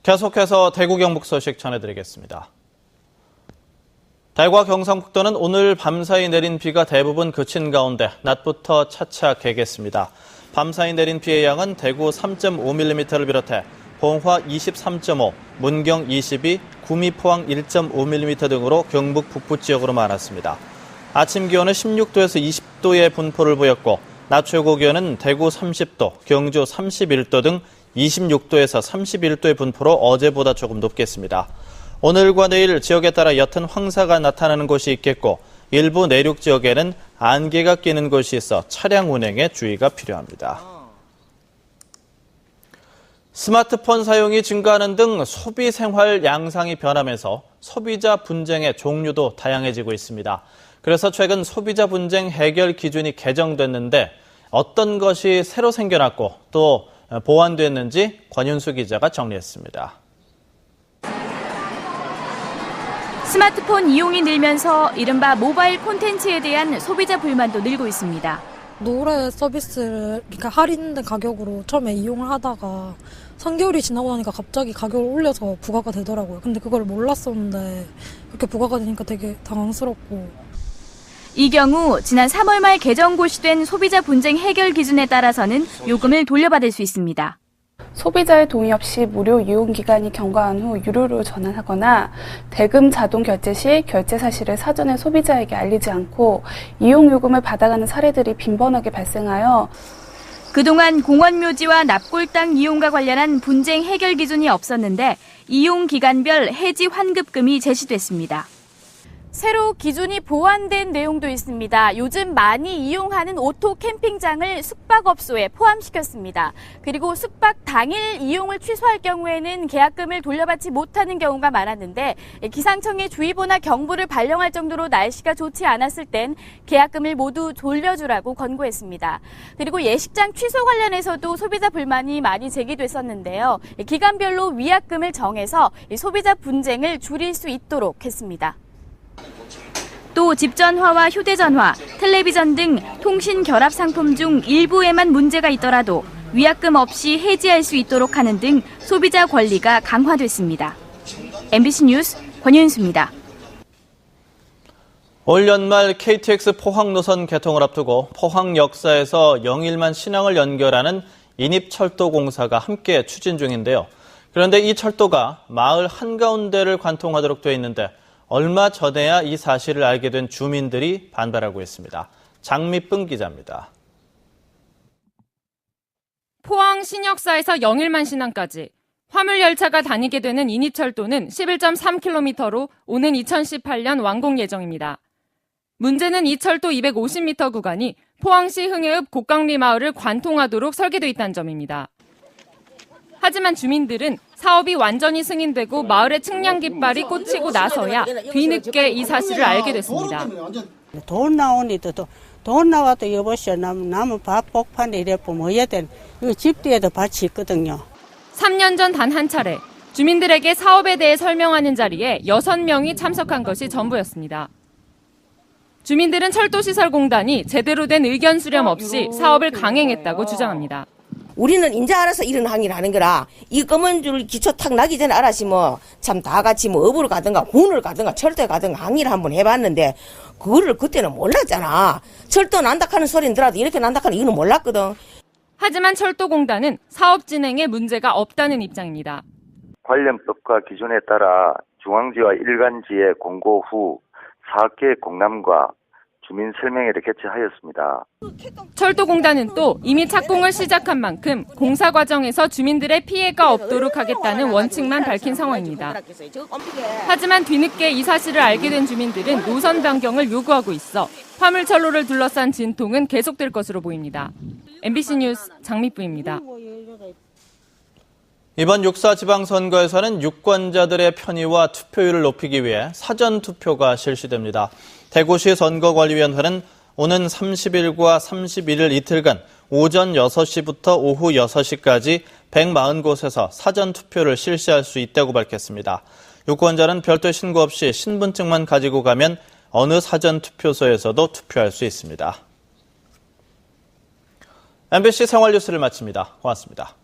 계속해서 대구 경북 소식 전해드리겠습니다. 대구와 경상북도는 오늘 밤사이 내린 비가 대부분 그친 가운데 낮부터 차차 개겠습니다. 밤사이 내린 비의 양은 대구 3.5mm를 비롯해 봉화 23.5, 문경 22, 구미 포항 1.5mm 등으로 경북 북부 지역으로 많았습니다. 아침 기온은 16도에서 20도의 분포를 보였고 낮 최고 기온은 대구 30도, 경주 31도 등 26도에서 31도의 분포로 어제보다 조금 높겠습니다. 오늘과 내일 지역에 따라 옅은 황사가 나타나는 곳이 있겠고 일부 내륙 지역에는 안개가 끼는 곳이 있어 차량 운행에 주의가 필요합니다. 스마트폰 사용이 증가하는 등 소비 생활 양상이 변하면서 소비자 분쟁의 종류도 다양해지고 있습니다. 그래서 최근 소비자 분쟁 해결 기준이 개정됐는데 어떤 것이 새로 생겨났고 또 보완됐는지 권윤수 기자가 정리했습니다. 스마트폰 이용이 늘면서 이른바 모바일 콘텐츠에 대한 소비자 불만도 늘고 있습니다. 노래 서비스를 그러니까 할인된 가격으로 처음에 이용을 하다가 3개월이 지나고 나니까 갑자기 가격을 올려서 부과가 되더라고요. 근데 그걸 몰랐었는데 그렇게 부과가 되니까 되게 당황스럽고. 이 경우 지난 3월 말 개정 고시된 소비자 분쟁 해결 기준에 따라서는 요금을 돌려받을 수 있습니다. 소비자의 동의 없이 무료 이용 기간이 경과한 후 유료로 전환하거나 대금 자동 결제 시 결제 사실을 사전에 소비자에게 알리지 않고 이용 요금을 받아가는 사례들이 빈번하게 발생하여 그동안 공원묘지와 납골당 이용과 관련한 분쟁 해결 기준이 없었는데 이용 기간별 해지 환급금이 제시됐습니다. 새로 기준이 보완된 내용도 있습니다. 요즘 많이 이용하는 오토 캠핑장을 숙박업소에 포함시켰습니다. 그리고 숙박 당일 이용을 취소할 경우에는 계약금을 돌려받지 못하는 경우가 많았는데 기상청의 주의보나 경보를 발령할 정도로 날씨가 좋지 않았을 땐 계약금을 모두 돌려주라고 권고했습니다. 그리고 예식장 취소 관련해서도 소비자 불만이 많이 제기됐었는데요. 기간별로 위약금을 정해서 소비자 분쟁을 줄일 수 있도록 했습니다. 또 집전화와 휴대전화, 텔레비전 등 통신 결합 상품 중 일부에만 문제가 있더라도 위약금 없이 해지할 수 있도록 하는 등 소비자 권리가 강화됐습니다. MBC 뉴스 권윤수입니다. 올 연말 KTX 포항 노선 개통을 앞두고 포항 역사에서 영일만 신항을 연결하는 인입철도 공사가 함께 추진 중인데요. 그런데 이 철도가 마을 한가운데를 관통하도록 되어 있는데 얼마 전에야 이 사실을 알게 된 주민들이 반발하고 있습니다. 장미쁨 기자입니다. 포항 신역사에서 영일만 신항까지 화물열차가 다니게 되는 인입철도는 11.3km로 오는 2018년 완공 예정입니다. 문제는 이 철도 250m 구간이 포항시 흥해읍 곡강리 마을을 관통하도록 설계돼 있다는 점입니다. 하지만 주민들은 사업이 완전히 승인되고 마을의 측량 깃발이 꽂히고 나서야 뒤늦게 이 사실을 알게 됐습니다. 돈 나오니도 돈 나와도 여보시오 남은 밥 복판에 이래 보면 어야 된 집 뒤에도 밭이 있거든요. 3년 전 단 한 차례 주민들에게 사업에 대해 설명하는 자리에 6명이 참석한 것이 전부였습니다. 주민들은 철도시설공단이 제대로 된 의견 수렴 없이 사업을 강행했다고 주장합니다. 우리는 이제 알아서 이런 항의를 하는 거라 이 검은 줄 기초 탁 나기 전에 알았으면 참 다 같이 뭐 업으로 가든가 군을 가든가 철도에 가든가 항의를 한번 해봤는데 그거를 그때는 몰랐잖아. 철도 난다 하는 소리는 들어도 이렇게 난다 하는 이유는 몰랐거든. 하지만 철도공단은 사업 진행에 문제가 없다는 입장입니다. 관련법과 기준에 따라 중앙지와 일간지의 공고 후 사업계획 공람과 주민 설명회를 개최하였습니다. 철도공단은 또 이미 착공을 시작한 만큼 공사 과정에서 주민들의 피해가 없도록 하겠다는 원칙만 밝힌 상황입니다. 하지만 뒤늦게 이 사실을 알게 된 주민들은 노선 변경을 요구하고 있어 화물철로를 둘러싼 진통은 계속될 것으로 보입니다. MBC 뉴스 장미쁨입니다. 이번 6.4 지방선거에서는 유권자들의 편의와 투표율을 높이기 위해 사전투표가 실시됩니다. 대구시 선거관리위원회는 오는 30일과 31일 이틀간 오전 6시부터 오후 6시까지 140곳에서 사전투표를 실시할 수 있다고 밝혔습니다. 유권자는 별도 신고 없이 신분증만 가지고 가면 어느 사전투표소에서도 투표할 수 있습니다. MBC 생활뉴스를 마칩니다. 고맙습니다.